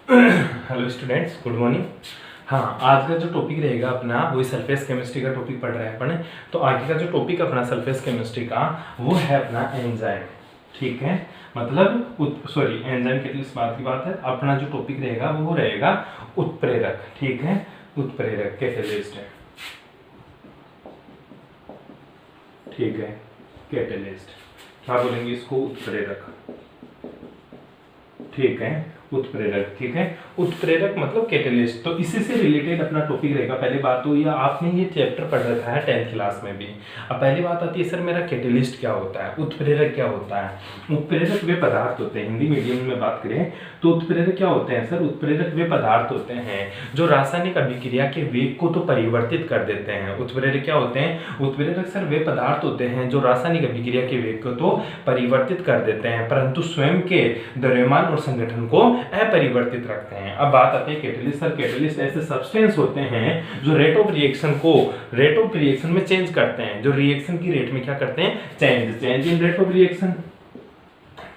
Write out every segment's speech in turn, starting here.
Hello students, good morning. हाँ, आज का जो टॉपिक रहेगा अपना वही सरफेस केमिस्ट्री का टॉपिक पढ़ रहे हैं अपन। तो आगे का जो टॉपिक अपना सरफेस केमिस्ट्री का वो है अपना एंजाइम। ठीक है, मतलब एंजाइम के इस बात की बात है। अपना जो टॉपिक रहेगा वो रहेगा उत्प्रेरक। ठीक है, उत्प्रेरक कैटेलिस्ट है। ठीक है, कैटेलिस्ट क्या बोलेंगे इसको? उत्प्रेरक। ठीक है, उत्प्रेरक। ठीक है, उत्प्रेरक मतलब कैटेलिस्ट। तो इसी से रिलेटेड अपना टॉपिक रहेगा। पहली बात तो ये आपने ये चैप्टर पढ़ रखा है 10th क्लास में भी। अब पहली बात आती है सर मेरा कैटेलिस्ट क्या होता है, उत्प्रेरक क्या होता है। उत्प्रेरक वे पदार्थ होते हैं, हिंदी मीडियम में बात करें तो उत्प्रेरक क्या होते हैं सर? उत्प्रेरक वे पदार्थ होते हैं जो रासायनिक अभिक्रिया के वेग को तो परिवर्तित कर देते हैं। उत्प्रेरक क्या होते हैं? उत्प्रेरक सर वे पदार्थ होते हैं जो रासायनिक अभिक्रिया के वेग को तो परिवर्तित कर देते हैं परंतु स्वयं के द्रव्यमान और संगठन को अपरिवर्तित रखते हैं। अब बात आती है कैटेलिस्ट। सर कैटेलिस्ट ऐसे सब्सटेंस होते हैं जो रेट ऑफ रिएक्शन में चेंज करते हैं, जो रिएक्शन की रेट में क्या करते हैं? Change in rate of reaction.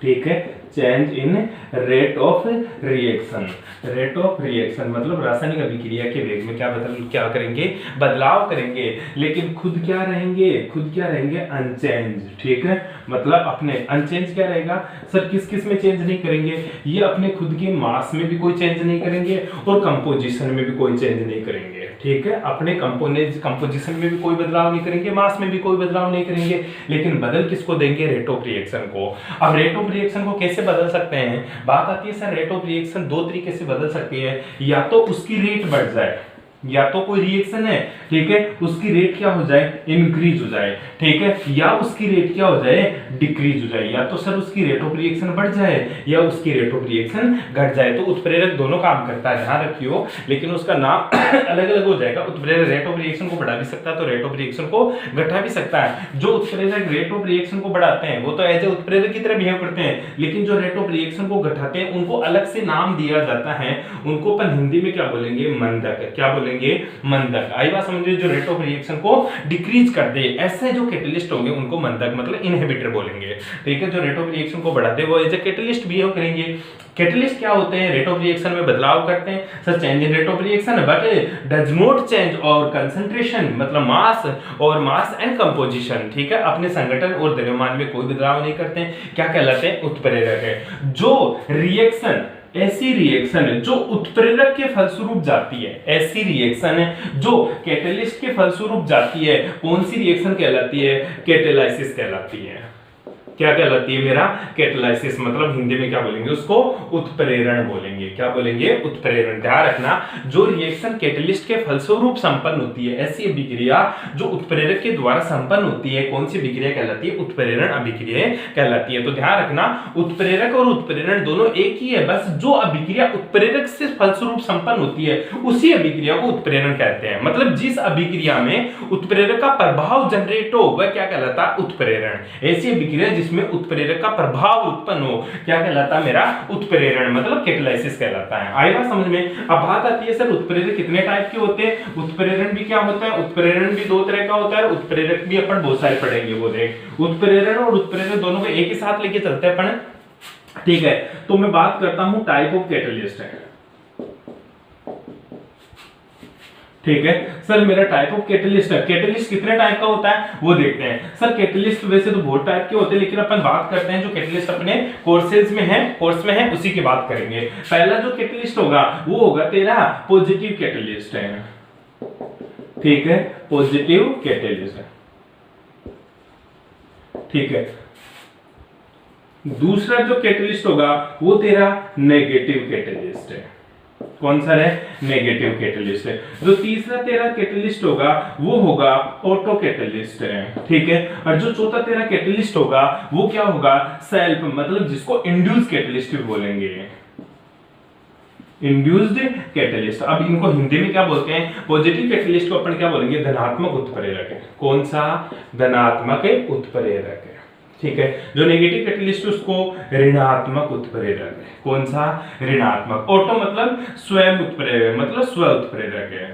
ठीक है, change in rate of reaction. Rate of reaction मतलब रासायनिक अभिक्रिया के वेग में क्या करेंगे? बदलाव करेंगे, लेकिन खुद क्या रहेंगे? अनचेंज। ठीक है, मतलब अपने अनचेंज क्या रहेगा सर? किस में चेंज नहीं करेंगे? ये अपने खुद के मास में भी कोई चेंज नहीं करेंगे और कंपोजिशन में भी कोई चेंज नहीं करेंगे। ठीक है, अपने कंपोजिशन में भी कोई बदलाव नहीं करेंगे, मास में भी कोई बदलाव नहीं करेंगे, लेकिन बदल किसको देंगे? रेट ऑफ रिएक्शन को। अब रेट ऑफ रिएक्शन को कैसे बदल सकते हैं? बात आती है सर रेट ऑफ रिएक्शन दो तरीके से बदल सकती है। या तो उसकी रेट बढ़ जाए, या तो कोई रिएक्शन है, ठीक है, उसकी रेट क्या हो जाए? इंक्रीज हो जाए। ठीक है, या उसकी रेट क्या हो जाए? डिक्रीज हो जाए। या तो सर उसकी रेट ऑफ रिएक्शन बढ़ जाए या उसकी रेट ऑफ रिएक्शन घट जाए। तो उत्प्रेरक दोनों काम करता है, ध्यान रखियो, लेकिन उसका नाम अलग अलग हो जाएगा। उत्प्रेरक रेट ऑफ रिएक्शन को बढ़ा भी सकता है तो रेट ऑफ रिएक्शन को घटा भी सकता है। जो उत्प्रेरक रेट ऑफ रिएक्शन को बढ़ाते हैं वो तो एज ए उत्प्रेरक की तरह बिहेव करते हैं, लेकिन जो रेट ऑफ रिएक्शन को घटाते हैं उनको अलग से नाम दिया जाता है। उनको अपन हिंदी में क्या बोलेंगे? मंदक। क्या बोलेंगे? मंदक। आई बात समझिए, जो रेट ऑफ रिएक्शन को डिक्रीज कर दे ऐसे जो कैटेलिस्ट होंगे उनको मंदक मतलब इनहिबिटर बोलेंगे। ठीक है, जो रेट ऑफ रिएक्शन को बढ़ाते वो एज ए कैटेलिस्ट बिहेव करेंगे। कैटेलिस्ट क्या होते हैं? रेट ऑफ रिएक्शन में बदलाव करते हैं sir, change in rate of reaction but does not change और कंसंट्रेशन मतलब मास एंड कंपोजिशन। ठीक है, अपने संगठन और द्रव्यमान में कोई बदलाव नहीं करते हैं। क्या कहलाते हैं? उत्प्रेरक है। जो रिएक्शन ऐसी रिएक्शन है जो उत्प्रेरक के फलस्वरूप जाती है, ऐसी रिएक्शन है जो कैटेलिस्ट के फलस्वरूप जाती है, कौन सी रिएक्शन कहलाती है? कैटेलाइसिस कहलाती है। क्या कहलाती है मेरा? कैटेलाइसिस। मतलब हिंदी में क्या बोलेंगे उसको? उत्प्रेरण बोलेंगे। क्या बोलेंगे? उत्प्रेरण। ध्यान रखना, जो रिएक्शन कैटेलिस्ट के फलस्वरूप संपन्न होती है, ऐसी अभिक्रिया जो उत्प्रेरक के द्वारा संपन्न होती है, कौन सी अभिक्रिया कहलाती है? उत्प्रेरण अभिक्रिया कहलाती है। तो ध्यान रखना, उत्प्रेरक और उत्प्रेरण दोनों एक ही है, बस जो अभिक्रिया उत्प्रेरक से फलस्वरूप संपन्न होती है उसी अभिक्रिया को उत्प्रेरण कहते हैं। मतलब जिस अभिक्रिया में उत्प्रेरक का प्रभाव जनरेट हो वह क्या कहलाता है? उत्प्रेरण। ऐसी अभिक्रिया जिसमें उत्प्रेरक का प्रभाव उत्पन्न हो क्या कहलाता है मेरा? उत्प्रेरण मतलब कैटेलाइसिस कहलाता है। आई बात समझ में? अब बात आती है सर उत्प्रेरक कितने टाइप के होते हैं? उत्प्रेरण भी क्या होता है? उत्प्रेरण भी दो तरह का होता है, उत्प्रेरक भी अपन बहुत सारे पढ़ेंगे। वो देख, उत्प्रेरण और उत्प्रेरक दोनों को एक ही साथ लेके चलते हैं अपन। ठीक है, तो मैं बात करता हूं टाइप ऑफ कैटेलिस्ट है। ठीक है सर, मेरा टाइप ऑफ कैटेलिस्ट है। कैटेलिस्ट कितने टाइप का होता है वो देखते हैं। सर कैटेलिस्ट वैसे तो बहुत टाइप के होते हैं, लेकिन अपन बात करते हैं जो कैटेलिस्ट अपने कोर्स में है उसी की बात करेंगे। पहला जो कैटेलिस्ट होगा वो होगा तेरा पॉजिटिव कैटेलिस्ट है। ठीक है, पॉजिटिव कैटेलिस्ट है। ठीक है, दूसरा जो कैटेलिस्ट होगा वो तेरा नेगेटिव कैटेलिस्ट है। कौन सा है? नेगेटिव कैटेलिस्ट है। जो तीसरा तेरा कैटेलिस्ट होगा वो होगा ऑटो कैटेलिस्ट है। ठीक है, और जो चौथा तेरा कैटेलिस्ट होगा वो क्या होगा? सेल्फ मतलब जिसको इंड्यूस कैटेलिस्ट भी बोलेंगे। Induced catalyst. अब इनको हिंदी में क्या बोलते हैं? पॉजिटिव कैटेलिस्ट को अपन क्या बोलेंगे? धनात्मक उत्प्रेरक है। कौन सा? धनात्मक उत्प्रेरक है। ठीक है, जो नेगेटिव कैटेलिस्ट उसको ऋणात्मक उत्प्रेरक है। कौन सा? ऋणात्मक। ऑटो मतलब स्वयं उत्प्रेरक मतलब स्व उत्प्रेरक है।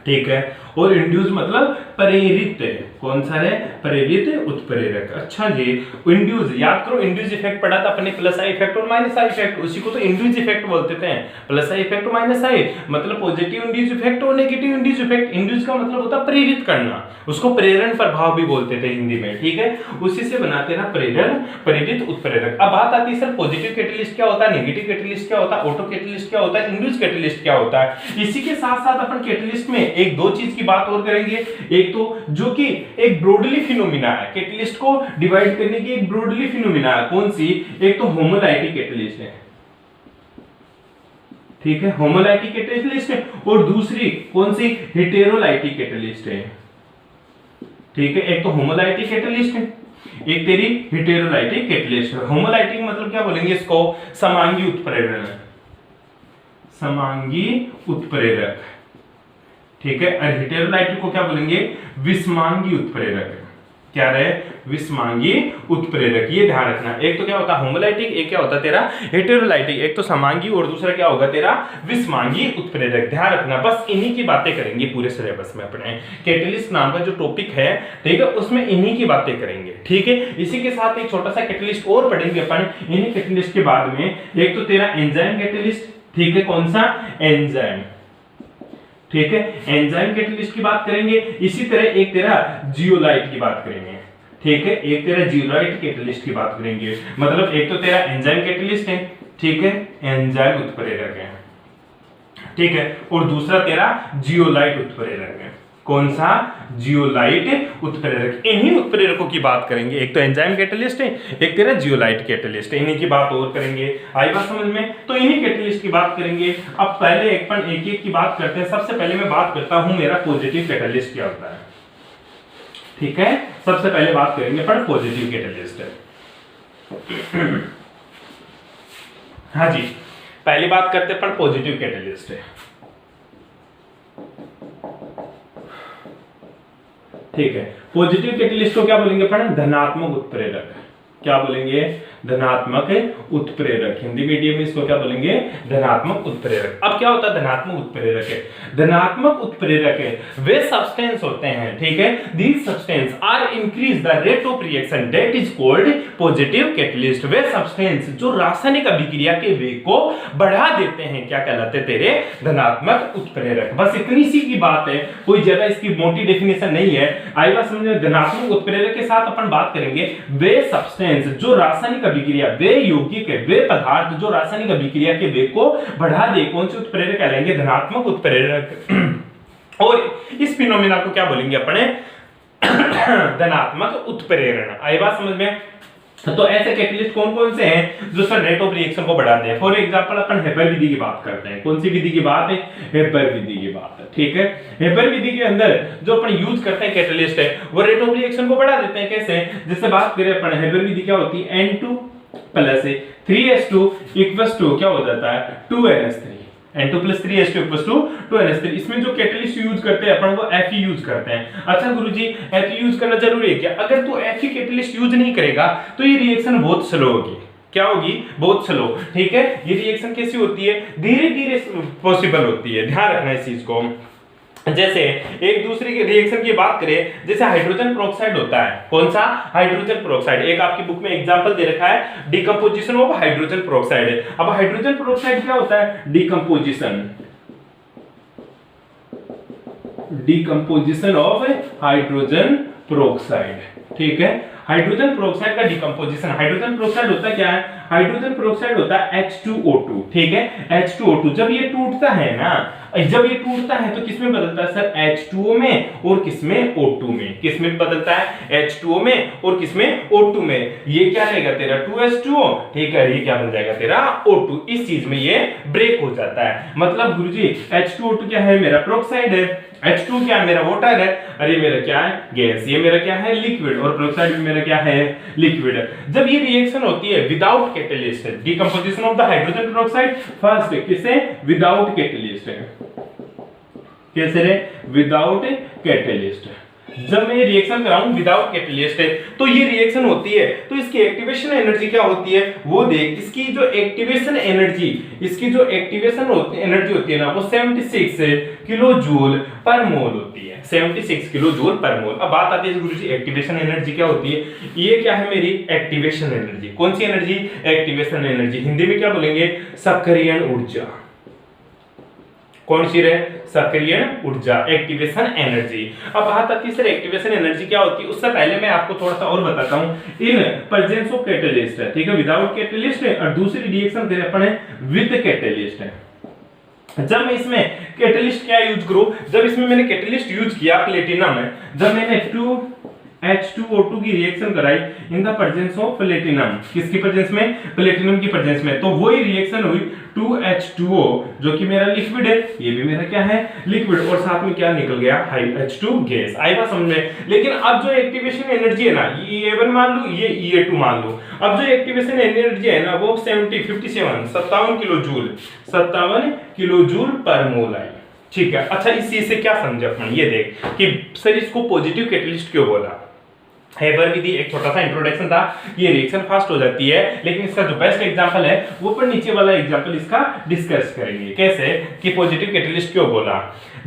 ठीक है, और इंड्यूस मतलब प्रेरित, कौन सा है, प्रेरित उत्प्रेरक। अच्छा जी, इंड्यूस, याद करो इंड्यूस इफेक्ट पढ़ा था अपने, प्लस आई इफेक्ट और माइनस आई इफेक्ट, उसी को तो इंड्यूस इफेक्ट बोलते थे। प्लस आई इफेक्ट माइनस आई मतलब पॉजिटिव इंड्यूस इफेक्ट और नेगेटिव इंड्यूस इफेक्ट। इंड्यूस का मतलब होता है प्रेरित करना, उसको प्रेरण प्रभाव भी बोलते थे हिंदी में, ठीक है, उसी से बनाते ना प्रेरण, प्रेरित उत्प्रेरक। अब बात आती है सर पॉजिटिव कैटलिस्ट क्या होता है, नेगेटिव कैटलिस्ट क्या होता है, ऑटो कैटलिस्ट क्या होता है, इंड्यूस कैटलिस्ट क्या होता है। इसी के साथ साथ अपन कैटलिस्ट में एक दो चीज की बात और करेंगे। एक तो जो कि एक ब्रॉडली फिनोमिना है, कैटलिस्ट को डिवाइड करने की एक ब्रॉडली फिनोमिना है, कौन सी, एक तो होमोलाइटिक कैटलिस्ट है, ठीक है, होमोलाइटिक कैटलिस्ट है, और दूसरी कौन सी, हेटेरोलाइटिक कैटलिस्ट है, ठीक है। एक तो होमोलाइटिक कैटलिस्ट है, एक तेरी हेटेरोलाइटिक कैटलिस्ट है। होमोलाइटिक मतलब क्या बोलेंगे इसको, समांगी उत्प्रेरण, समांगी उत्प्रेरक, ठीक है। और हेटेरोलाइटिक को क्या बोलेंगे, विषमांगी उत्प्रेरक। क्या रहे, विषमांगी उत्प्रेरक, ये ध्यान रखना। एक तो क्या होता है होमोलाइटिक, एक क्या होता है तेरा हेटेरोलाइटिक, एक तो समांगी और दूसरा क्या होगा तेरा विषमांगी उत्प्रेरक। ध्यान रखना, बस इन्हीं की बातें करेंगे पूरे सिलेबस में अपने। कैटलिस्ट नाम का जो टॉपिक है, ठीक है, उसमें इन्हीं की बातें करेंगे, ठीक है। इसी के साथ एक छोटा सा कैटलिस्ट और पढ़ेंगे अपन इन्हीं कैटलिस्ट के बाद में। एक तो तेरा एंजाइम कैटलिस्ट, ठीक है, कौन सा, एंजाइम, ठीक है, एंजाइम कैटलिस्ट की बात करेंगे। इसी तरह एक तेरा जियोलाइट की बात करेंगे, ठीक है, एक तेरा जियोलाइट कैटलिस्ट की बात करेंगे। मतलब एक तो तेरा एंजाइम कैटलिस्ट है, ठीक है, एंजाइम उत्प्रेरक है, ठीक है, और दूसरा तेरा जियोलाइट उत्प्रेरक है, कौन सा, जियोलाइट उत्प्रेरक। इन्हीं उत्प्रेरकों की बात करेंगे, एक तो एंजाइम कैटलिस्ट है, एक तेरा जियोलाइट कैटलिस्ट है, इन्हीं की बात और करेंगे। आई बात समझ में, तो इन्हीं कैटलिस्ट की बात करेंगे। अब पहले एक एक की बात करते हैं। सबसे पहले मैं बात करता हूं मेरा पॉजिटिव कैटलिस्ट क्या होता है, ठीक है, सबसे पहले बात करेंगे पर पॉजिटिव कैटलिस्ट है। हाँ जी, पहली बात करते हैं पर पॉजिटिव कैटलिस्ट है, ठीक है। पॉजिटिव कैटलिस्ट को क्या बोलेंगे अपन, धनात्मक उत्प्रेरक। क्या बोलेंगे, धनात्मक उत्प्रेरक। हिंदी मीडियम में इसको क्या बोलेंगे, धनात्मक उत्प्रेरक। अब क्या होता है धनात्मक उत्प्रेरक है, धनात्मक उत्प्रेरक है वे सब्सटेंस होते हैं, ठीक है, these substance are increase the rate of reaction that is called positive catalyst. वे सब्सटेंस जो रासायनिक अभिक्रिया के वेग को बढ़ा देते हैं, क्या कहलाते तेरे, धनात्मक उत्प्रेरक। बस इतनी सी की बात है, कोई ज्यादा इसकी मोटी डेफिनेशन नहीं है। आई बात समझ में। धनात्मक उत्प्रेरक के साथ अपन बात करेंगे वे सब्सटेंस जो रासायनिक अभिक्रिया, वे यौगिक है, वे पदार्थ जो रासायनिक अभिक्रिया के वेग को बढ़ा दे, कौन से उत्प्रेरक कहलाएंगे, धनात्मक उत्प्रेरक। और इस फिनोमेना को क्या बोलेंगे अपने, धनात्मक उत्प्रेरण। आई बात समझ में। तो ऐसे कैटलिस्ट कौन कौन से हैं जो सर रेट ऑफ रिएक्शन को बढ़ाते हैं। फॉर एग्जांपल अपन हेबर विधि की बात करते हैं। कौन सी विधि की बात है, हेबर विधि की बात है, ठीक है। हेबर विधि के अंदर जो अपन यूज करते हैं कैटलिस्ट है, वो रेट ऑफ रिएक्शन को बढ़ा देते हैं। कैसे, जैसे बात करें अपन, हेबर विधि क्या होती है, N2 plus 3H2 equals to क्या हो जाता है, 2NH3। N2 plus 3H2 equals to 2NH3। इसमें जो कैटलिस्ट यूज करते हैं अपन, वो Fe यूज करते हैं। अच्छा गुरुजी, Fe यूज करना जरूरी है क्या? अगर तू Fe कैटलिस्ट यूज नहीं करेगा तो ये रिएक्शन बहुत स्लो होगी। क्या होगी, बहुत स्लो, ठीक है। ये रिएक्शन कैसी होती है, धीरे धीरे पॉसिबल होती है, ध्यान रखना इस चीज को। जैसे एक दूसरे के रिएक्शन की बात करें, जैसे हाइड्रोजन पेरोक्साइड होता है, कौन सा, हाइड्रोजन पेरोक्साइड। एक आपकी बुक में एग्जांपल दे रखा है, डिकम्पोजिशन ऑफ हाइड्रोजन पेरोक्साइड। अब हाइड्रोजन पेरोक्साइड क्या होता है, decomposition, decomposition of hydrogen peroxide, ठीक है। हाइड्रोजन पेरोक्साइड का डिकम्पोजिशन, हाइड्रोजन पेरोक्साइड होता क्या है, हाइड्रोजन पेरोक्साइड होता है H2O2, ठीक है, H2O2। जब ये टूटता है ना, जब ये टूटता है तो किसमें बदलता है सर, H2O में और किसमें, O2 में। किसमें बदलता है, H2O में और किसमें, O2 में। ये क्या रहेगा तेरा 2H2O, ठीक है, ये क्या बन जाएगा तेरा O2। इस चीज में ये ब्रेक हो जाता है। मतलब गुरुजी H2O2 क्या है, मेरा पेरोक्साइड है, H2 क्या है, मेरा वाटर है, अरे मेरा क्या है, गैस, ये मेरा क्या है, लिक्विड, और पेरोक्साइड भी मेरा क्या है, लिक्विड। जब ये रिएक्शन होती है without catalyst, decomposition of the hydrogen peroxide, first किसे, विदाउट कैटलिस्ट है, कैसे रे, विदाउट कैटलिस्ट। जब मैं ये रिएक्शन कराऊं विदाउट कैटलिस्ट है तो ये रिएक्शन होती है, तो इसकी एक्टिवेशन एनर्जी क्या होती है वो देख। इसकी जो एक्टिवेशन एनर्जी, इसकी जो एक्टिवेशन एनर्जी होती है ना वो 76 किलो जूल पर मोल होती है, 76 किलो जूल पर मोल। अब बात आती है गुरुजी एक्टिवेशन एनर्जी क्या होती है। ये क्या है मेरी एक्टिवेशन एनर्जी। कौन सी एनर्जी? Activation energy. हिंदी में क्या बोलेंगे? सक्रियण ऊर्जा। कौन सी रहे? सक्रियण ऊर्जा, एक्टिवेशन एनर्जी। अब बात आती है सर एक्टिवेशन एनर्जी क्या होती है, उससे पहले मैं आपको थोड़ा सा और बताता हूं। इन प्रेजेंस ऑफ कैटलिस्ट है, ठीक है, विदाउट कैटलिस्ट है, और दूसरी रिएक्शन दे अपन है विद कैटलिस्ट है। जब मैं इसमें कैटलिस्ट क्या यूज करूं, जब इसमें मैंने कैटलिस्ट यूज किया प्लेटिनम है, जब मैंने H2O2 की रिएक्शन कराई इन द प्रेजेंस ऑफ प्लेटिनम, किसकी प्रेजेंस में? प्लेटिनम की प्रेजेंस में, तो वही रिएक्शन हुई 2H2O जो कि मेरा लिक्विड है, ये भी मेरा क्या है? लिक्विड, और साथ में क्या निकल गया? H2 gas. आई बात समझ में? लेकिन अब जो एक्टिवेशन एनर्जी है ना, ये E1 मान लो, ये E2 मान लो। अब जो एक्टिवेशन एनर्जी है ना वो 57 किलो जूल, 57 किलो जूल पर मोल आई। ठीक है, अच्छा इस चीज से क्या समझे अपन, ये देख कि सर इसको पॉजिटिव कैटलिस्ट क्यों बोला। हेबर विधि एक छोटा सा इंट्रोडक्शन था, ये रिएक्शन फास्ट हो जाती है, लेकिन इसका जो बेस्ट एग्जांपल है वो पर नीचे वाला एग्जांपल इसका डिस्कस करेंगे। कैसे कि पॉजिटिव कैटलिस्ट क्यों बोला।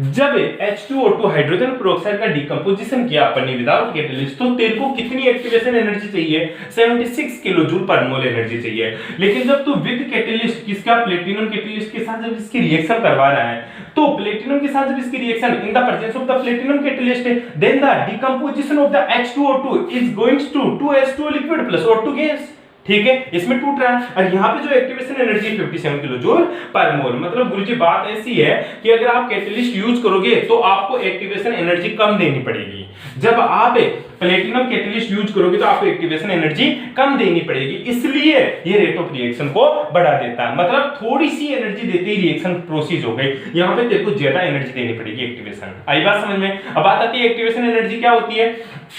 जब H2O2 हाइड्रोजन पेरोक्साइड का डिकम्पोजिशन किया अपन ने विदाउट कैटलिस्ट, तो तेरे को कितनी एक्टिवेशन एनर्जी चाहिए? 76 किलो जूल पर मोल एनर्जी चाहिए। लेकिन जब तू विद कैटलिस्ट, किसका? प्लेटिनम कैटलिस्ट के साथ जब इसकी रिएक्शन करवा रहा है, तो प्लेटिनम के साथ जब इसकी reaction in the presence of the platinum catalyst, then the decomposition of the H2O2 is going to 2H2O liquid plus O2 gas। ठीक है, इसमें टूट रहा है, और यहाँ पे जो एक्टिवेशन एनर्जी 57 किलो जूल पर मोल। मतलब गुरुजी बात ऐसी है कि अगर आप कैटलिस्ट यूज करोगे तो आपको एक्टिवेशन एनर्जी कम देनी पड़ेगी। जब आप प्लेटिनम कैटलिस्ट यूज करोगे तो आपको एक्टिवेशन एनर्जी कम देनी पड़ेगी, इसलिए ये रेट ऑफ रिएक्शन को बढ़ा देता है। मतलब थोड़ी सी एनर्जी देते ही रिएक्शन प्रोसीज हो गई, यहाँ पे तेरे को ज्यादा एनर्जी देनी पड़ेगी एक्टिवेशन। आई बात समझ में? अब बात आती है एक्टिवेशन एनर्जी क्या होती है।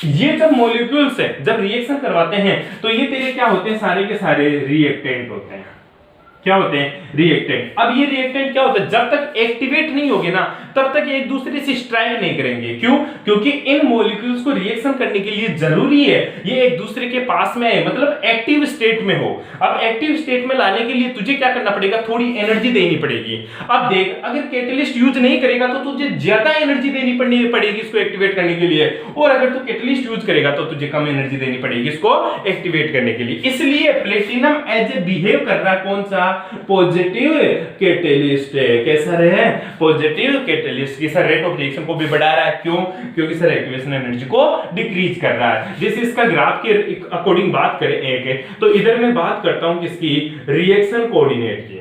ये जब मॉलिक्यूल्स है जब रिएक्शन करवाते हैं तो ये तेरे क्या होते हैं? सारे के सारे रिएक्टेंट होते हैं। क्या होते हैं? रिएक्टेंट। अब ये रिएक्टेंट क्या होता है? जब तक एक्टिवेट नहीं होगे ना तब तक एक दूसरे से स्ट्राइक नहीं करेंगे। क्यों? क्योंकि इन मॉलिक्यूल्स को रिएक्शन करने के लिए जरूरी है ये एक दूसरे के पास में है, मतलब एक्टिव स्टेट में हो। अब एक्टिव स्टेट में लाने के लिए तुझे क्या करना पड़ेगा? थोड़ी एनर्जी देनी पड़ेगी। अब देख, अगर कैटलिस्ट यूज नहीं करेगा तो तुझे ज्यादा एनर्जी देनी पड़ेगी इसको एक्टिवेट करने के लिए, और अगर तू कैटलिस्ट यूज करेगा तो तुझे कम एनर्जी देनी पड़ेगी इसको एक्टिवेट करने के लिए। इसलिए प्लेटिनम एज ए बिहेव कर रहा है कौन सा? पॉजिटिव कैटलिस्ट है। कैसा रहे? Positive catalyst. की सर रेट ऑफ रिएक्शन को भी बढ़ा रहा है। क्यों? क्योंकि सर एक्टिवेशन एनर्जी को डिक्रीज कर रहा है। जैसे इसका ग्राफ के अकॉर्डिंग बात करें एक, तो इधर मैं बात करता हूं किसकी? रिएक्शन कोऑर्डिनेट की।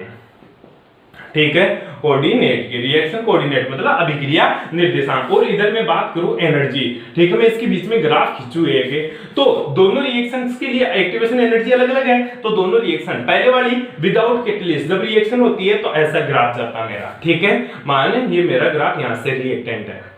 ठीक है, कोऑर्डिनेट की, रिएक्शन कोऑर्डिनेट मतलब अभिक्रिया निर्देशांक। और इधर मैं बात करूं एनर्जी, ठीक है, मैं इसके बीच में ग्राफ खींचू एक, तो दोनों रिएक्शंस के लिए एक्टिवेशन एनर्जी अलग अलग है। तो दोनों रिएक्शन, पहले वाली विदाउट कैटलिस्ट जब रिएक्शन होती है तो ऐसा ग्राफ जाता मेरा, ठीक है, मान ये मेरा ग्राफ यहां से रिएक्टेंट है,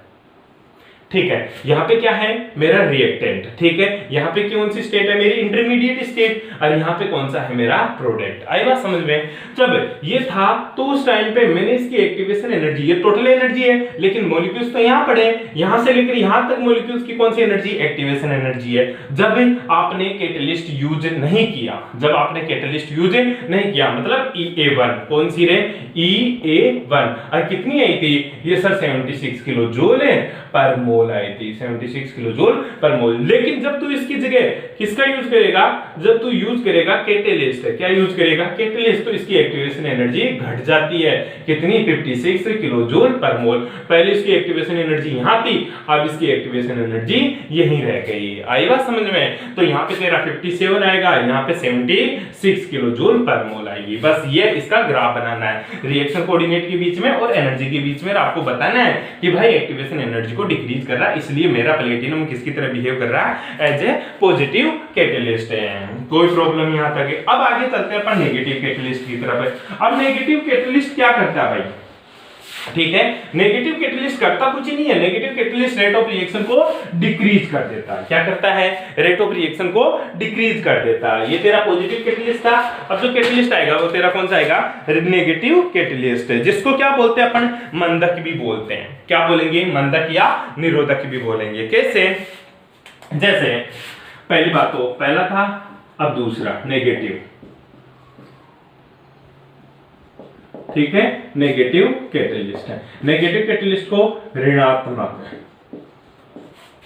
ठीक है, यहाँ पे क्या है? मेरा रिएक्टेंट, ठीक है, यहाँ पे कौन सी स्टेट है? मेरी इंटरमीडिएट स्टेट, और यहाँ पे कौन सा है? मेरा प्रोडक्ट। आई बात समझ में? जब ये था तो उस टाइम पे मैंने इसकी एक्टिवेशन एनर्जी, ये टोटल एनर्जी है, लेकिन मॉलिक्यूल्स तो यहाँ पड़े, यहाँ से लेकर यहाँ तक मॉलिक्यूल्स की कौन सी एनर्जी? एक्टिवेशन एनर्जी है। जब आपने कैटलिस्ट यूज नहीं किया, जब आपने कैटलिस्ट यूज नहीं किया, मतलब EA1, कौन सी रे? EA1, और कितनी आई थी? ये सर 76 किलो जूल पर मोल आई थी, 76 किलो जूल पर मोल। लेकिन जब तू इसकी जगह किसका यूज करेगा? जब तू यूज करेगा कैटलिस्ट, क्या यूज करेगा? कैटलिस्ट, तो इसकी एक्टिवेशन एनर्जी घट जाती है। कितनी? 56 किलो जूल पर मोल। पहले इसकी एक्टिवेशन एनर्जी यहां थी, अब इसकी एक्टिवेशन एनर्जी यहीं रह गई। आई बात समझ में? तो यहाँ पे तेरा 57 आएगा, यहाँ पे 76 किलो जूल पर मोल आएगी। बस ये इसका ग्राफ बनाना है रिएक्शन कोऑर्डिनेट के बीच में और एनर्जी के बीच में। आपको बताना है कि भाई एक्टिवेशन एनर्जी को डिक्रीज कर रहा है, इसलिए मेरा प्लेटिनम किसकी तरह बिहेव कर रहा है? एज ए पॉजिटिव कैटलिस्ट है। कोई प्रॉब्लम यहां तक है। अब आगे चलते हैं अपन नेगेटिव कैटलिस्ट की तरफ। अब नेगेटिव कैटलिस्ट क्या करता है भाई? ठीक है। नेगेटिव कैटलिस्ट करता कुछ ही नहीं है, negative catalyst rate of reaction को डिक्रीज कर देता है। क्या करता है? रेट ऑफ रिएक्शन को डिक्रीज कर देता है। ये तेरा पॉजिटिव कैटलिस्ट था। अब जो कैटलिस्ट आएगा वो तेरा कौन सा आएगा? नेगेटिव कैटलिस्ट, जिसको क्या बोलते हैं अपन? मंदक भी बोलते हैं। क्या बोलेंगे? मंदक या निरोधक भी बोलेंगे। कैसे? जैसे पहली बात तो पहला था, अब दूसरा नेगेटिव, ठीक है, नेगेटिव कैटलिस्ट है। नेगेटिव कैटलिस्ट को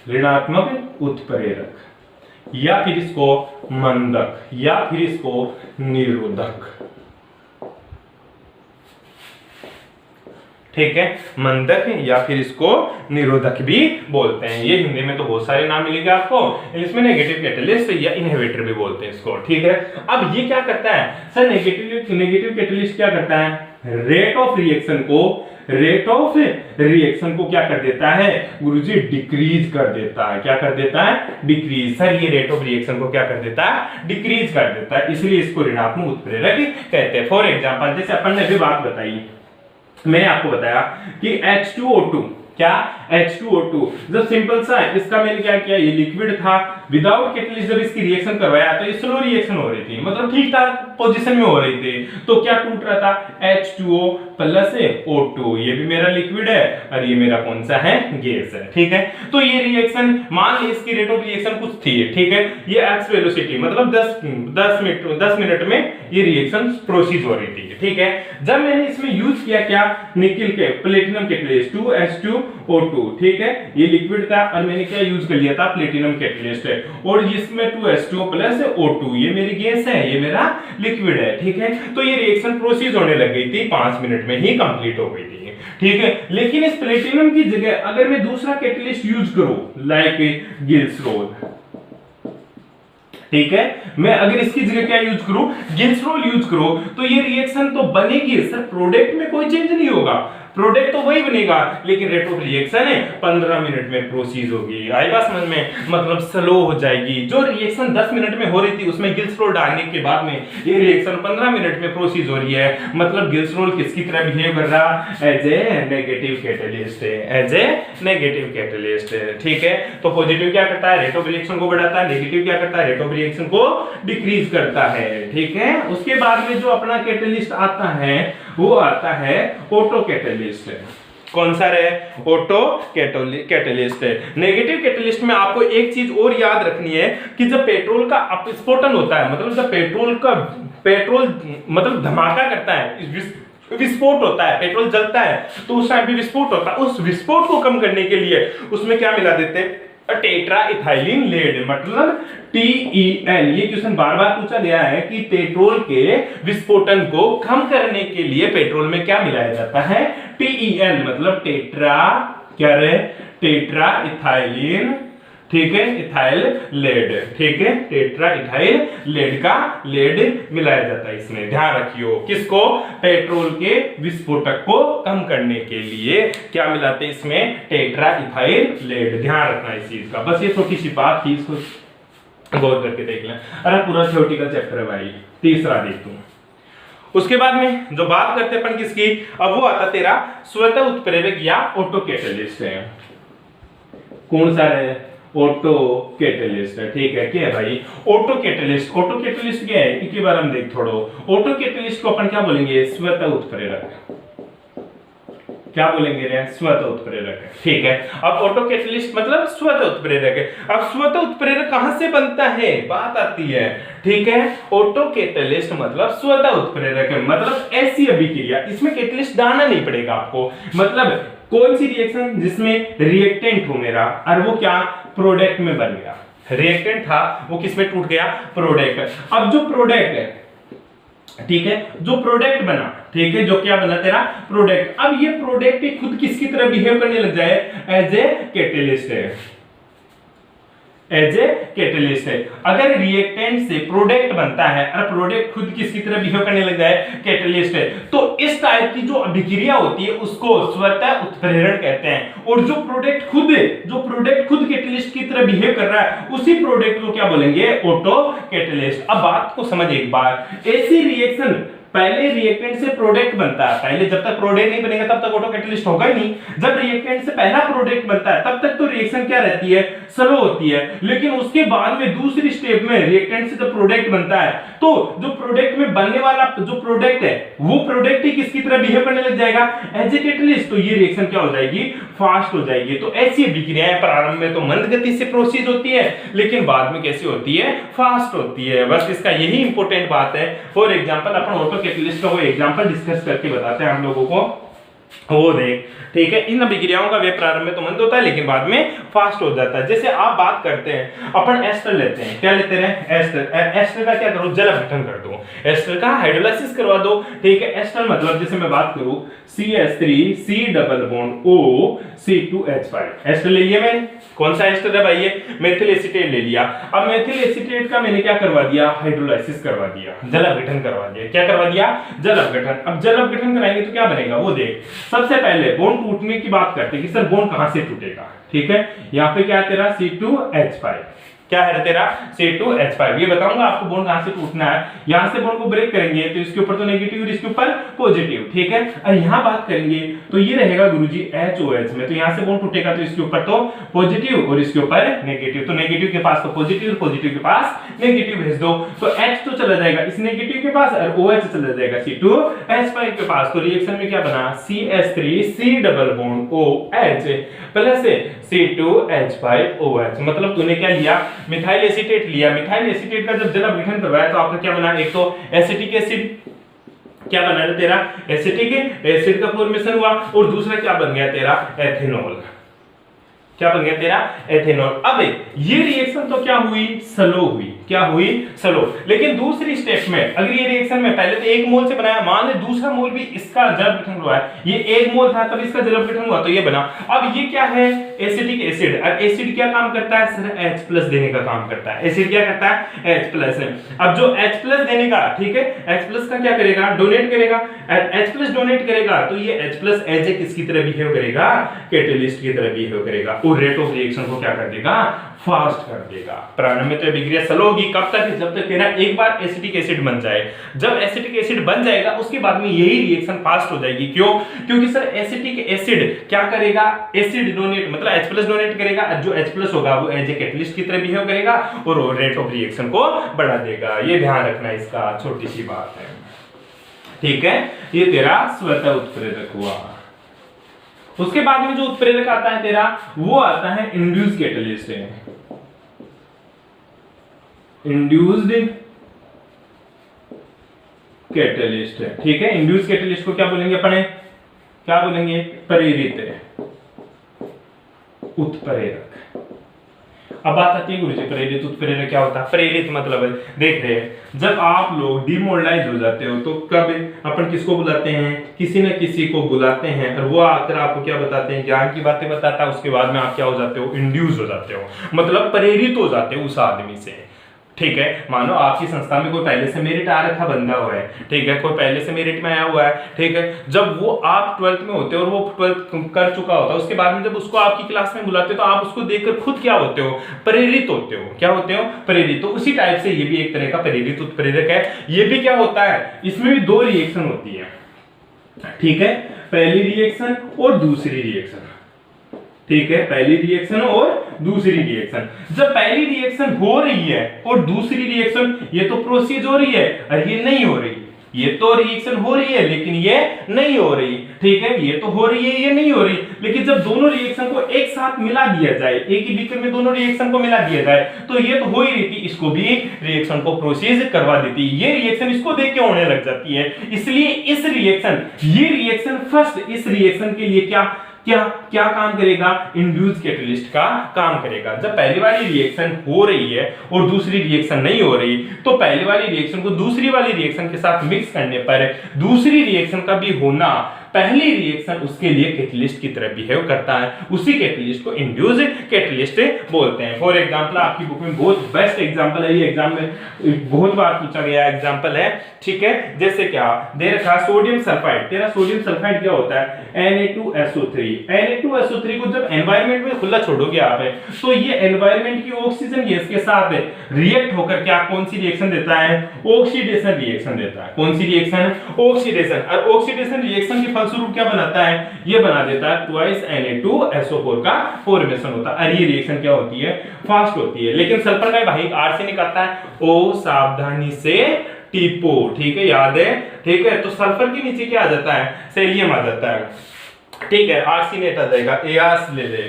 ऋणात्मक उत्प्रेरक या फिर इसको मंदक या फिर इसको निरोधक, ठीक है, मंदक या फिर इसको निरोधक भी बोलते हैं। ये हिंदी में तो बहुत सारे नाम मिलेंगे आपको, इंग्लिश में नेगेटिव कैटलिस्ट या इनहिबिटर भी बोलते हैं इसको, ठीक है। अब ये क्या करता है सर? नेगेटिव कैटलिस्ट क्या करता है? रेट ऑफ रिएक्शन को क्या कर देता है गुरुजी? डिक्रीज कर देता है। क्या कर देता है? डिक्रीज। सर ये रेट ऑफ रिएक्शन को क्या कर देता है? डिक्रीज कर देता है, इसलिए इसको ऋणात्मक उत्प्रेरक कहते हैं। फॉर एग्जांपल जैसे अपन ने अभी बात बताई, मैंने आपको बताया कि H2O2, क्या? H2O2 जब सिंपल सा है, इसका मैंने क्या किया, ये लिक्विड था, विदाउट कैटलिस्ट जब इसकी रिएक्शन करवाया तो ये स्लो रिएक्शन हो रही थी, मतलब ठीक ठाक पोजीशन में हो रही थी। तो क्या टूट रहा था? H2O प्लस O2, ये भी मेरा लिक्विड है और ये मेरा कौन सा है? गैस है, ठीक है। तो ये रिएक्शन, मान ली इसकी रेट ऑफ रिएक्शन कुछ थी, ठीक है, ये x वेलोसिटी मतलब 10 मिनट में ये रिएक्शन प्रोसीड हो रही थी, ठीक है। जब मैंने इसमें यूज किया क्या? निकिल के प्लेटिनम कैटलिस्ट 2H2O2, ठीक है, ये लिक्विड था और मैंने क्या यूज कर लिया था? प्लेटिनम कैटलिस्ट है, और इसमें 2H2O प्लस O2, ये मेरी गैस है, ये मेरा लिक्विड है, ठीक है। तो ये रिएक्शन प्रोसीड होने लग गई थी, 5 मिनट में ही कंप्लीट हो गई थी, ठीक है। लेकिन इस प्लेटिनम की जगह अगर मैं दूसरा कैटलिस्ट यूज करूं लाइक गिल्सरोल, ठीक है, मैं अगर इसकी जगह क्या यूज करूं? गिल्सरोल यूज करूं, तो ये रिएक्शन तो बनेगी सर, प्रोडक्ट में कोई चेंज नहीं होगा, प्रोडक्ट तो वही बनेगा, लेकिन रेट ऑफ रिएक्शन है 15 मिनट में प्रोसीड होगी। आई बात समझ में? मतलब स्लो हो जाएगी। जो रिएक्शन 10 मिनट में हो रही थी उसमें गिल्सरोल डालने के बाद में ये रिएक्शन 15 मिनट में प्रोसीड हो रही है। मतलब गिल्सरोल किसकी तरह बिहेव कर रहा? एज ए नेगेटिव कैटलिस्ट है, एज ए नेगेटिव कैटलिस्ट है, ठीक है। तो पॉजिटिव क्या करता है? रेट ऑफ रिएक्शन को बढ़ाता है, नेगेटिव क्या करता है? रेट ऑफ रिएक्शन को डिक्रीज करता है, ठीक है। उसके बाद में जो अपना कैटलिस्ट आता है वो आता है ऑटो कैटलिस्ट। कौन सा है? ऑटो कैटलिस्ट है। नेगेटिव कैटलिस्ट में आपको एक चीज और याद रखनी है कि जब पेट्रोल का अपस्फोटन होता है, मतलब जब पेट्रोल मतलब धमाका करता है, विस्फोट होता है, पेट्रोल जलता है, तो उस टाइम भी विस्फोट होता है। उस विस्फोट को कम करने के लिए उसमें क्या मिला देते हैं? टेट्रा इथाइलिन लेड, मतलब TEL। ये क्वेश्चन बार बार पूछा गया है कि पेट्रोल के विस्फोटन को कम करने के लिए पेट्रोल में क्या मिलाया जाता है? TEL, मतलब टेट्रा, क्या रहे? टेट्रा इथाइलिन, ठीक है, इथाइल लेड, ठीक है, टेट्रा इथाइल लेड का लेड मिलाया जाता है इसमें। ध्यान रखियो, किसको? पेट्रोल के विस्फोटक को कम करने के लिए क्या मिलाते हैं इसमें? Tetra ethyl lead. ध्यान रखना इस चीज का, बस ये छोटी सी बात थी, इसको गौर करके देख लें। अरे पूरा थ्योरेटिकल चैप्टर है भाई, तीसरा देख तू। उसके बाद में जो बात करते अपन किसकी, अब वो आता तेरा स्वतः उत्प्रेरक या ऑटो कैटलिस्ट है। कौन सा है? ऑटो कैटलिस्ट है, ठीक है। क्या है भाई? Auto catalyst. ऑटो कैटलिस्ट क्या है एक बार हम देख थोड़ो। ऑटो कैटलिस्ट को अपन क्या बोलेंगे? स्वतः उत्प्रेरक। क्या बोलेंगे रे? स्वतः उत्प्रेरक है, ठीक है। अब ऑटो कैटलिस्ट मतलब स्वतः उत्प्रेरक है। अब स्वतः उत्प्रेरक कहां से बनता है? बात आती है, ठीक है। ऑटो कैटलिस्ट मतलब स्वतः उत्प्रेरक है, मतलब ऐसी अभिक्रिया, इसमें कैटलिस्ट डालना नहीं पड़ेगा आपको। मतलब कौन सी रिएक्शन जिसमें रिएक्टेंट हो मेरा और वो क्या प्रोडक्ट में बन गया। रिएक्टेंट था वो किस में टूट गया? प्रोडक्ट। अब जो प्रोडक्ट है, ठीक है, जो प्रोडक्ट बना, ठीक है, जो क्या बना तेरा? प्रोडक्ट। अब ये प्रोडक्ट ही खुद किसकी तरह बिहेव करने लग जाए? एज ए कैटलिस्ट है, एज ए कैटलिस्ट है। अगर रिएक्टेंट से प्रोडक्ट बनता है और प्रोडक्ट खुद किसकी तरह बिहेव करने लग जाए? कैटलिस्ट है। तो इस टाइप की जो अभिक्रिया होती है उसको स्वतः उत्प्रेरण कहते हैं। और जो प्रोडक्ट खुद कैटलिस्ट की तरह बिहेव कर रहा है उसी प्रोडक्ट को क्या बोलेंगे? Auto catalyst. अब बात को समझ एक बार, ऐसी रिएक्शन पहले रिएक्टेंट से प्रोडक्ट बनता है, पहले जब तक प्रोडक्ट नहीं बनेगा तब तक ऑटो कैटलिस्ट होगा ही नहीं। जब रिएक्टेंट से पहला प्रोडक्ट बनता है तब तक तो रिएक्शन क्या रहती है, स्लो होती है, लेकिन उसके बाद में दूसरी स्टेप में रिएक्टेंट से जब प्रोडक्ट बनता है तो जो प्रोडक्ट में बनने वाला जो प्रोडक्ट है वो प्रोडक्ट ही किसकी तरह बिहेव करने लग जाएगा, एज ए कैटलिस्ट। तो ये रिएक्शन क्या हो जाएगी, फास्ट हो जाएगी। तो ऐसी विक्रियाएं प्रारंभ में तो मंद गति से प्रोसीड होती है, लेकिन बाद में कैसी होती है, फास्ट होती है। बस इसका यही इंपॉर्टेंट बात है। For example upon auto catalyst का वो एग्जांपल डिस्कस करके बताते हैं हम लोगों को, वो देख, ठीक है। इन विक्रियाओं का वे प्रारंभ में तो मंद होता है लेकिन बाद में फास्ट हो जाता है। जैसे आप बात करते हैं, अपन एस्टर लेते हैं, क्या लेते हैं, एस्टर। एस्टर का क्या करो, जल अपघटन कर दो, एस्टर का हाइड्रोलाइसिस करवा दो, ठीक है। एस्टर मतलब जैसे मैं बात करूं CH3 C double bond O C2H5, ester ले लिया मैंने। कौन सा एस्टर है भाई, ये मेथिल एसीटेट ले लिया। अब मेथिल एसीटेट का मैंने क्या करवा दिया, हाइड्रोलाइसिस करवा दिया, जल अपघटन करवा दिया। क्या करवा दिया, जल अपघटन। अब जल अपघटन कराएंगे तो क्या बनेगा, वो देख। सबसे पहले बॉन्ड टूटने की बात करते हैं कि सर बॉन्ड कहां से टूटेगा, ठीक है। यहाँ पे क्या है तेरा C2H5, क्या है तेरा C2H5। ये बताऊंगा आपको बॉन्ड कहां से टूटना है। यहां से बॉन्ड को ब्रेक करेंगे तो इसके ऊपर तो नेगेटिव और इसके ऊपर पॉजिटिव, ठीक है। और यहां बात करेंगे तो ये रहेगा गुरुजी HOH में, तो यहां से बॉन्ड टूटेगा तो इसके ऊपर तो पॉजिटिव और इसके ऊपर नेगेटिव, तो नेगेटिव के पास तो पॉजिटिव और पॉजिटिव के पास नेगेटिव भेज दो, तो H तो चला जाएगा इस नेगेटिव के पास और OH चला जाएगा C2H5 के पास। तो रिएक्शन में क्या बना, CH3 C double bond OH plus C2H5OH। मतलब तूने क्या लिया, मिथाइल एसीटेट लिया। मिथाइल एसीटेट का जब जल अपघटन करवाया तो आपका क्या बना, एक तो एसिटिक एसिड, क्या बना है तेरा, एसिटिक एसिड का फॉर्मेशन हुआ, और दूसरा क्या बन गया तेरा, एथेनॉल। क्या बन गया तेरा, एथेनॉल। अब ये रिएक्शन तो क्या हुई, स्लो हुई, क्या हुई, स्लो। लेकिन दूसरी स्टेप में अगर ये रिएक्शन में पहले तो 1 मोल से बनाया, मान ले दूसरा मोल भी इसका जल अपघटन हुआ है, ये 1 मोल था तब इसका जल अपघटन हुआ तो ये बना। अब ये क्या है, एसिटिक एसिड। और एसिड क्या काम करता है सर, H+ देने का काम करता है। एसिड क्या करता है, H+। अब जो H+ देने का, ठीक है, H+ का क्या करेगा, डोनेट करेगा। H+ डोनेट करेगा तो ये H+ एज ए किसकी तरह बिहेव करेगा, कैटलिस्ट की तरह बिहेव करेगा, और रेट ऑफ रिएक्शन को क्या कर देगा, फास्ट कर देगा। प्रारंभ में तो विक्रिया स्लो होगी, कब तक, जब तक तेरा एक बार एसिटिक एसिड बन जाए। जब एसिटिक एसिड बन जाएगा उसके बाद में यही रिएक्शन फास्ट हो जाएगी। क्यों, क्योंकि सर एसिटिक एसिड क्या करेगा, एसिड डोनेट मतलब H+ डोनेट करेगा, जो H+ होगा वो एज ए कैटलिस्ट की तरह बिहेव करेगा और रेट ऑफ रिएक्शन को बढ़ा देगा। ये ध्यान रखना, इसका छोटी सी बात है, ठीक है। ये तेरा स्वतः उत्प्रेरक हुआ। उसके बाद में जो उत्प्रेरक आता है तेरा, वो आता है इंड्यूस्ड कैटलिस्ट। इंड्यूस्ड कैटलिस्ट, ठीक है। इंड्यूस्ड कैटलिस्ट को क्या बोलेंगे अपन, क्या बोलेंगे, प्रेरित उत्प्रेरक। अब बात आती है गुरुजी प्रेरित उत्प्रेरक क्या होता है। प्रेरित मतलब देख रहे हैं, जब आप लोग डिमोरलाइज हो जाते हो तो कब अपन किसको बुलाते हैं, किसी न किसी को बुलाते हैं, और वो आकर आपको क्या बताते हैं, ज्ञान की बातें बताता है। उसके बाद में आप क्या हो जाते हो, इंड्यूस हो जाते हो, मतलब प्रेरित हो जाते हो उस आदमी से, ठीक है। मानो आपकी संस्था में कोई पहले से मेरिट आ रखा बंदा हुआ है, ठीक है, कोई पहले से मेरिट में आया हुआ है, ठीक है। जब वो आप 12th में होते हो और वो 12th कर चुका होता है, उसके बाद में जब उसको आपकी क्लास में बुलाते हो तो आप उसको देखकर खुद क्या होते हो, प्रेरित होते हो। क्या होते हो, प्रेरित। तो उसी टाइप से ये भी एक तरह का प्रेरित उत्प्रेरक है। ये भी क्या होता है, इसमें भी 2 रिएक्शन होती है, ठीक है, पहली रिएक्शन और दूसरी रिएक्शन, ठीक है, पहली रिएक्शन और दूसरी रिएक्शन। जब पहली रिएक्शन हो रही है और दूसरी रिएक्शन, ये तो प्रोसीड हो रही है और ये नहीं हो रही, ये तो रिएक्शन हो रही है लेकिन ये नहीं हो रही, ठीक है, ये तो हो रही है ये नहीं हो रही। लेकिन जब दोनों रिएक्शन को एक साथ मिला दिया जाए, एक ही बीकर में दोनों रिएक्शन को मिला दिया जाए, तो ये तो हो ही रही थी, इसको भी रिएक्शन को प्रोसीड करवा देती है। ये रिएक्शन इसको देख के होने लग जाती है। इसलिए इस रिएक्शन, ये रिएक्शन फर्स्ट, इस रिएक्शन के लिए क्या क्या क्या काम करेगा, इंड्यूस्ड कैटलिस्ट का काम करेगा। जब पहली वाली रिएक्शन हो रही है और दूसरी रिएक्शन नहीं हो रही, तो पहली वाली रिएक्शन को दूसरी वाली रिएक्शन के साथ मिक्स करने पर दूसरी रिएक्शन का भी होना पहली रिएक्शन उसके लिए कैटलिस्ट की तरह बिहेव करता है, उसी कैटलिस्ट को इंड्यूस कैटलिस्ट बोलते हैं। फॉर एग्जांपल आपकी बुक में बहुत बेस्ट एग्जांपल है, ये एग्जाम में बहुत बार पूछा गया एग्जांपल है, ठीक है। जैसे क्या दे रखा सोडियम सल्फाइड, तेरा सोडियम सल्फाइड क्या होता है Na2SO3। Na2SO3 को जब एनवायरनमेंट में खुला छोड़ोगे आप तो ये एनवायरनमेंट की ऑक्सीजन गैस के साथ रिएक्ट होकर क्या कौन सी रिएक्शन देता है, ऑक्सीडेशन रिएक्शन देता है। कौन सी रिएक्शन, ऑक्सीडेशन। और ऑक्सीडेशन रिएक्शन के फलस्वरूप क्या बनाता है, ये बना देता है ट्वाइस Na2SO4 का फॉर्मेशन होता है। और ये रिएक्शन क्या होती है, फास्ट होती है। लेकिन सल्फर का भाई आर्सेनिक आता है, ओ सावधानी से टीपो, ठीक है, याद है, ठीक है। तो सल्फर के नीचे क्या आ जाता है, सेलियम आ जाता है, ठीक है, आर्सेनेट आ जाएगा, एआस ले ले,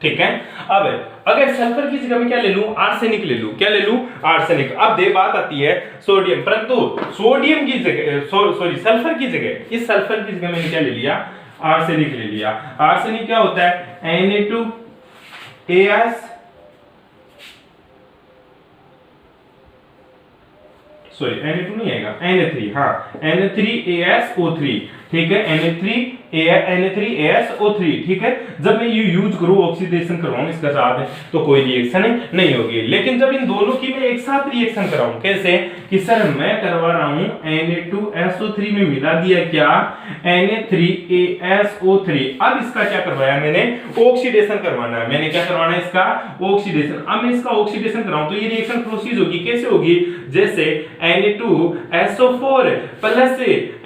ठीक है। अब अगर सल्फर की जगह में क्या ले लूं, आर्सेनिक ले लूं, क्या ले लूं, आर्सेनिक। अब दे बात आती है सोडियम, परंतु सोडियम की जगह सॉरी सल्फर की जगह, इस सल्फर की जगह मैंने क्या ले लिया, आर्सेनिक ले लिया। आर्सेनिक क्या होता है Na2AS सॉरी Na2 नहीं आएगा, Na3, हाँ Na3ASO3, ठीक है, Na3ASO3, ठीक है। जब मैं ये यूज करूं, ऑक्सीडेशन करवाऊं इसके साथ तो कोई रिएक्शन नहीं होगी। लेकिन जब इन दोनों की मैं एक साथ रिएक्शन कराऊं, कैसे कि सर मैं करवा रहा हूं Na2SO3 में मिला दिया क्या, Na3ASO3। अब इसका क्या करवाया मैंने, ऑक्सीडेशन करवाना है, मैंने क्या करवाना है, इसका ऑक्सीडेशन। अब मैं इसका ऑक्सीडेशन कराऊं तो ये रिएक्शन प्रोसीड होगी, कैसे होगी, जैसे Na2SO4 प्लस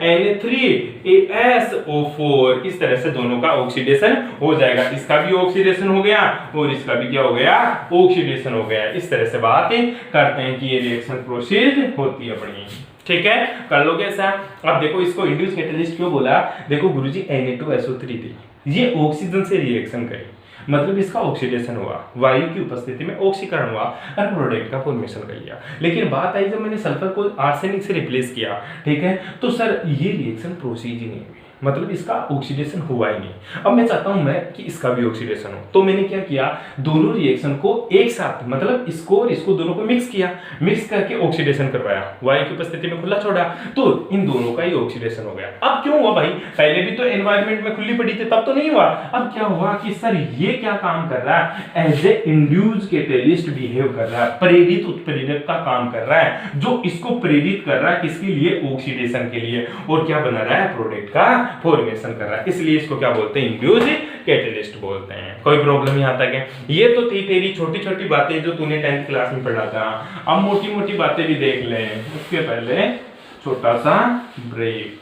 Na3ASO4, इस तरह से दोनों का ऑक्सीडेशन हो जाएगा। इसका भी ऑक्सीडेशन हो गया और इसका भी क्या हो गया, ऑक्सीडेशन हो गया। इस तरह से बात करते हैं कि ये रिएक्शन प्रोसीड होती है अपनी, ठीक है, कर लोगे ऐसा। अब देखो इसको इंड्यूस कैटलिस्ट क्यों बोला, देखो गुरुजी Na2SO3 थी, ये ऑक्सीजन से रिएक्शन करी, मतलब इसका ऑक्सीडेशन हुआ, वायु की उपस्थिति में ऑक्सीकरण हुआ और प्रोडक्ट का फॉर्मेशन कर लिया। लेकिन बात आई जब मैंने सल्फर को आर्सेनिक से रिप्लेस किया, ठीक है, तो सर ये रिएक्शन प्रोसीड ही नहीं हुई, मतलब इसका ऑक्सीडेशन हुआ ही नहीं। अब मैं चाहता हूं मैं कि इसका भी ऑक्सीडेशन हो, तो मैंने क्या किया, दोनों रिएक्शन को एक साथ, मतलब इसको और इसको दोनों को मिक्स किया, मिक्स करके ऑक्सीडेशन करवाया, वायु की उपस्थिति में खुला छोड़ा, तो इन दोनों का ही ऑक्सीडेशन हो गया। अब क्यों हुआ भाई, पहले भी तो एनवायरनमेंट में खुली पड़ी थी तब तो नहीं हुआ। अब क्या हुआ कि सर ये क्या काम कर रहा है, as a induce catalyst behave कर रहा है, प्रेरित उत्प्रेरक का काम कर रहा है, जो इसको प्रेरित कर रहा है किसके लिए, ऑक्सीडेशन के लिए, और क्या बना रहा है, प्रोडक्ट का फॉर्मेशन कर रहा है। इसलिए इसको क्या बोलते हैं, इंड्यूस कैटलिस्ट बोलते हैं। कोई प्रॉब्लम यहां तक है। ये तो थी तेरी छोटी छोटी बातें जो तूने 10th क्लास में पढ़ा था। अब मोटी मोटी बातें भी देख लें, उसके पहले छोटा सा ब्रेक।